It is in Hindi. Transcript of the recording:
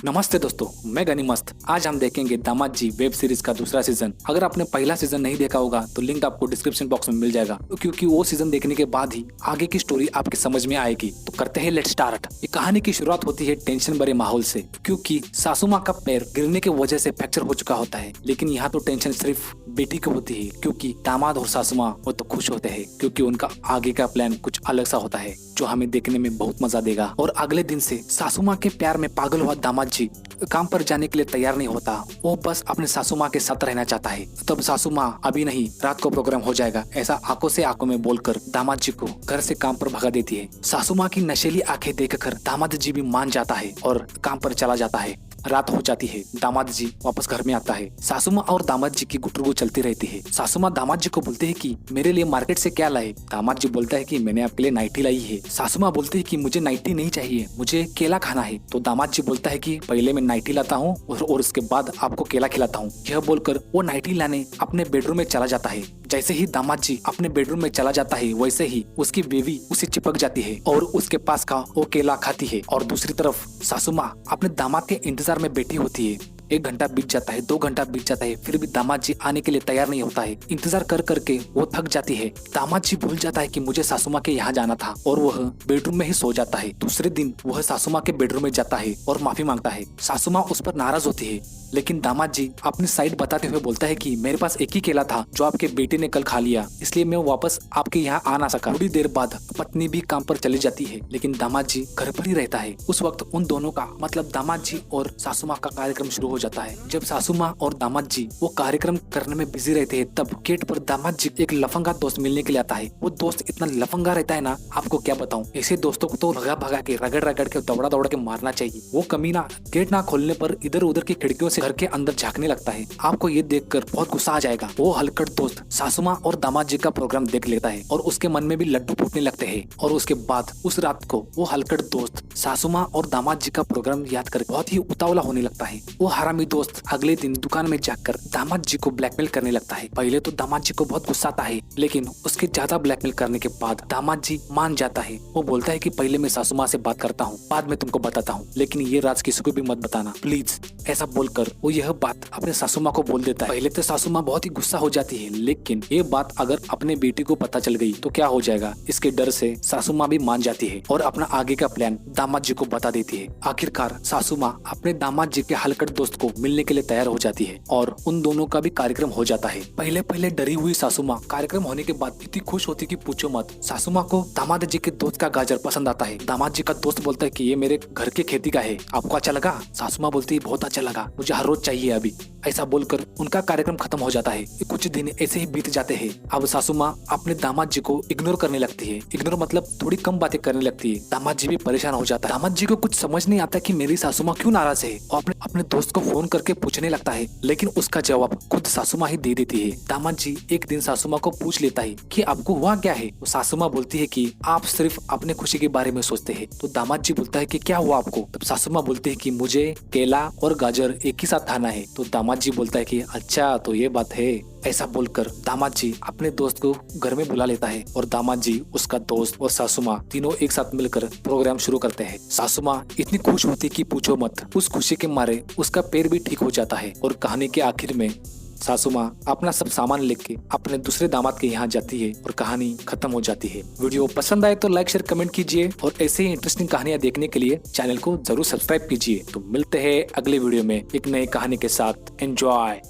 नमस्ते दोस्तों, मैं गनी मस्त। आज हम देखेंगे दामाद जी वेब सीरीज का दूसरा सीजन। अगर आपने पहला सीजन नहीं देखा होगा तो लिंक आपको डिस्क्रिप्शन बॉक्स में मिल जाएगा, क्योंकि वो सीजन देखने के बाद ही आगे की स्टोरी आपके समझ में आएगी। तो करते हैं लेट्स स्टार्ट। ये कहानी की शुरुआत होती है टेंशन भरे माहौल से, क्योंकि सासू माँ का पैर गिरने की वजह से फ्रैक्चर हो चुका होता है। लेकिन यहाँ तो टेंशन सिर्फ बेटी की होती है, क्योंकि दामाद और सासू माँ वो तो खुश होते हैं, क्योंकि उनका आगे का प्लान कुछ अलग सा होता है जो हमें देखने में बहुत मजा देगा। और अगले दिन से सासू माँ के प्यार में पागल हुआ दामाद जी काम पर जाने के लिए तैयार नहीं होता। वो बस अपने सासू माँ के साथ रहना चाहता है। तब सासू माँ अभी नहीं, रात को प्रोग्राम हो जाएगा, ऐसा आंखों से आंखों में बोलकर दामाद जी को घर से काम पर भगा देती है। सासू माँ की नशीली आंखें देखकर दामाद जी भी मान जाता है और काम पर चला जाता है। रात हो जाती है, दामाद जी वापस घर में आता है। सासू माँ और दामाद जी की गुटरगु चलती रहती है। सासू माँ दामाद जी को बोलते हैं कि मेरे लिए मार्केट से क्या लाए। दामाद जी बोलता है कि मैंने आपके लिए नाइटी लाई है। सासू माँ बोलती है कि मुझे नाइटी नहीं चाहिए, मुझे केला खाना है। तो दामाद जी बोलता है कि पहले मैं नाइटी लाता हूँ और उसके बाद आपको केला खिलाता हूँ। यह बोलकर वो नाइटी लाने अपने बेडरूम में चला जाता है। जैसे ही दामाद जी अपने बेडरूम में चला जाता है, वैसे ही उसकी बीवी उसे चिपक जाती है और उसके पास का वो केला खाती है। और दूसरी तरफ सासू माँ अपने दामाद के इंतजार में बैठी होती है। 1 घंटा बीत जाता है, 2 घंटा बीत जाता है, फिर भी दामाद जी आने के लिए तैयार नहीं होता है। इंतजार कर करके वो थक जाती है। दामाद जी भूल जाता है कि मुझे सासू माँ के यहाँ जाना था और वह बेडरूम में ही सो जाता है। दूसरे दिन वह सासू माँ के बेडरूम में जाता है और माफी मांगता है। सासू माँ उस पर नाराज होती है, लेकिन दामाद जी अपनी साइड बताते हुए बोलता है कि मेरे पास एक ही केला था जो आपके बेटे ने कल खा लिया, इसलिए मैं वापस आपके यहाँ आ ना सका। थोड़ी देर बाद पत्नी भी काम पर चली जाती है, लेकिन दामाद जी घर पर ही रहता है। उस वक्त उन दोनों का मतलब दामाद जी और सासू माँ का कार्यक्रम शुरू हो जाता है। जब सासू माँ और दामाद जी वो कार्यक्रम करने में बिजी रहते हैं, तब गेट पर दामाद जी एक लफंगा दोस्त मिलने के लिए आता है। वो दोस्त इतना लफंगा रहता है ना, आपको क्या बताऊं। ऐसे दोस्तों को तो भगा भगा के, रगड़ रगड़ के, दौड़ा दौड़ा के मारना चाहिए। वो कमीना गेट ना खोलने पर इधर उधर की खिड़कियों से घर के अंदर झांकने लगता है। आपको ये देखकर बहुत गुस्सा आ जाएगा। वो हलकट दोस्त सासू माँ और दामाद जी का प्रोग्राम देख लेता है और उसके मन में भी लड्डू फूटने लगते हैं। और उसके बाद उस रात को वो हलकट दोस्त सासू माँ और दामाद जी का प्रोग्राम याद कर बहुत ही उतावला होने लगता है। वो हरामी दोस्त अगले दिन दुकान में जाकर दामाद जी को ब्लैकमेल करने लगता है। पहले तो दामाद जी को बहुत गुस्सा आता है, लेकिन उसके ज्यादा ब्लैकमेल करने के बाद दामाद जी मान जाता है। वो बोलता है कि पहले मैं सासू माँ से बात करता हूँ, बाद में तुमको बताता हूँ, लेकिन ये राज किसी को भी मत बताना प्लीज। ऐसा बोलकर वो यह बात अपने सासू माँ को बोल देता है। पहले तो सासू माँ बहुत ही गुस्सा हो जाती है, लेकिन ये बात अगर अपने बेटी को पता चल गई तो क्या हो जाएगा, इसके डर से सासू माँ भी मान जाती है और अपना आगे का प्लान दामाद जी को बता देती है। आखिरकार सासू माँ अपने दामाद जी के हलकट दोस्त को मिलने के लिए तैयार हो जाती है और उन दोनों का भी कार्यक्रम हो जाता है। पहले पहले डरी हुई सासू माँ कार्यक्रम होने के बाद इतनी खुश होती कि पूछो मत। सासू माँ को दामाद जी के दोस्त का गाजर पसंद आता है। दामाद जी का दोस्त बोलता है कि ये मेरे घर के खेती का है, आपको अच्छा लगा। सासू माँ बोलती है बहुत अच्छा लगा, मुझे हर रोज चाहिए अभी। ऐसा बोलकर उनका कार्यक्रम खत्म हो जाता है। कुछ दिन ऐसे ही बीत जाते हैं। अब सासू माँ अपने दामाद जी को इग्नोर करने लगती है। इग्नोर मतलब थोड़ी कम बातें करने लगती है। दामाद जी भी परेशान हो जाता है। दामाद जी को कुछ समझ नहीं आता कि मेरी सासू माँ क्यों नाराज है और अपने दोस्त को फोन करके पूछने लगता है, लेकिन उसका जवाब खुद सासू माँ ही दे देती है। दामाद जी एक दिन सासू माँ को पूछ लेता है कि आपको हुआ क्या है। तो सासू माँ बोलती है कि आप सिर्फ अपने खुशी के बारे में सोचते हैं। तो दामाद जी बोलता है कि क्या हुआ आपको। तब सासू माँ बोलती है कि मुझे केला और गाजर एक ही साथ खाना है। तो दामाद जी बोलता है कि अच्छा तो ये बात है। ऐसा बोलकर दामाद जी अपने दोस्त को घर में बुला लेता है और दामाद जी, उसका दोस्त और सासू माँ तीनों एक साथ मिलकर प्रोग्राम शुरू करते हैं। सासू माँ इतनी खुश होती कि पूछो मत। उस खुशी के मारे उसका पैर भी ठीक हो जाता है और कहानी के आखिर में सासू माँ अपना सब सामान लेके अपने दूसरे दामाद के यहाँ जाती है और कहानी खत्म हो जाती है। वीडियो पसंद आए तो लाइक शेयर कमेंट कीजिए और ऐसे ही इंटरेस्टिंग कहानियाँ देखने के लिए चैनल को जरूर सब्सक्राइब कीजिए। तो मिलते हैं अगले वीडियो में एक नई कहानी के साथ। एंजॉय।